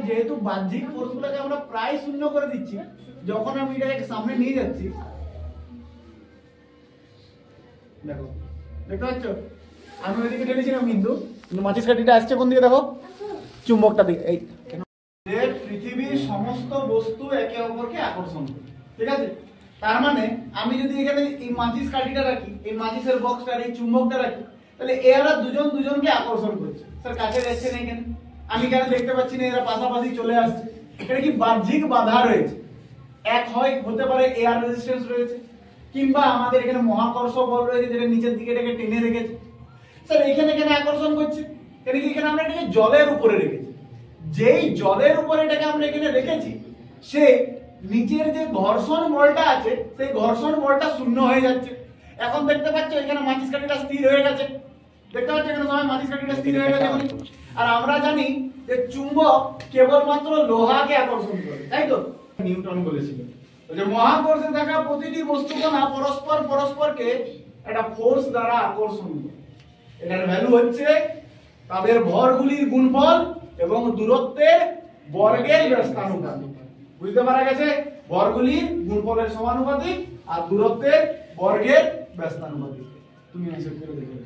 যেহেতু বাহ্যিক ফোর্সগুলোকে আমরা প্রায় শূন্য করে দিচ্ছি, যখন আমি এটাকে সামনে নিয়ে যাচ্ছি, দেখো দেখতে পাচ্ছ আমি ওইদিকে ঠেলেছিলাম, কিন্তু মাচিস কাঠিটা আসছে কোন দিকে, দেখো চুম্বকটা দিকে। এই যে পৃথিবীর সমস্ত বস্তু একে অপরকে আকর্ষণ করে, ঠিক আছে? তার মানে আমি যদি এখানে এই মাচিস কাঠিটা রাখি, এই মাচিসের বক্সটা, এই চুম্বকটা রাখি, তাহলে এরা দুজন দুজনকে আকর্ষণ করছে। স্যার কাছে যাচ্ছে না কেন? আমি কেন দেখতে পাচ্ছি না এরা পাশাপাশি চলে আসছে? এটা কি বাহ্যিক বাধা রয়েছে? এক হয় হতে পারে এয়ার রেজিস্ট্যান্স রয়েছে, কিংবা আমাদের এখানে মহাকর্ষ বল রয়েছে যেটা নিচের দিকে এটাকে টেনে রেখেছে। স্যার এখানে কেন আকর্ষণ করছে? কেন কি এখানে আমরা এটাকে জলের উপরে রেখেছি, যেই জলের উপরে এটাকে আমরা এখানে রেখেছি, সে নিচের যে ঘর্ষণ বলটা আছে সেই ঘর্ষণ বলটা শূন্য হয়ে যাচ্ছে। এখন দেখতে পাচ্ছ এখানে মাচিস কাঠিটা স্থির হয়ে গেছে, দেখতে পাচ্ছ এখানে সবাই মাচিস কাঠিটা স্থির হয়ে গেছে। আর আমরা জানি যে চুম্বক কেবলমাত্র লোহাকে আকর্ষণ করে, তাই তো? নিউটন বলেছিল যে মহাকর্ষে থাকা প্রতিটি বস্তুকণা পরস্পর পরস্পরকে একটা ফোর্স দ্বারা আকর্ষণ করে। এটার ভ্যালু হচ্ছে তাদের ভরগুলির গুণফল এবং দূরত্বের বর্গের ব্যস্তানুপাতিক। বুঝতে পারা গেছে? ভরগুলির গুণফলের সমানুপাতিক আর দূরত্বের বর্গের ব্যস্তানুপাতিক। তুমি এসে করে দেখো।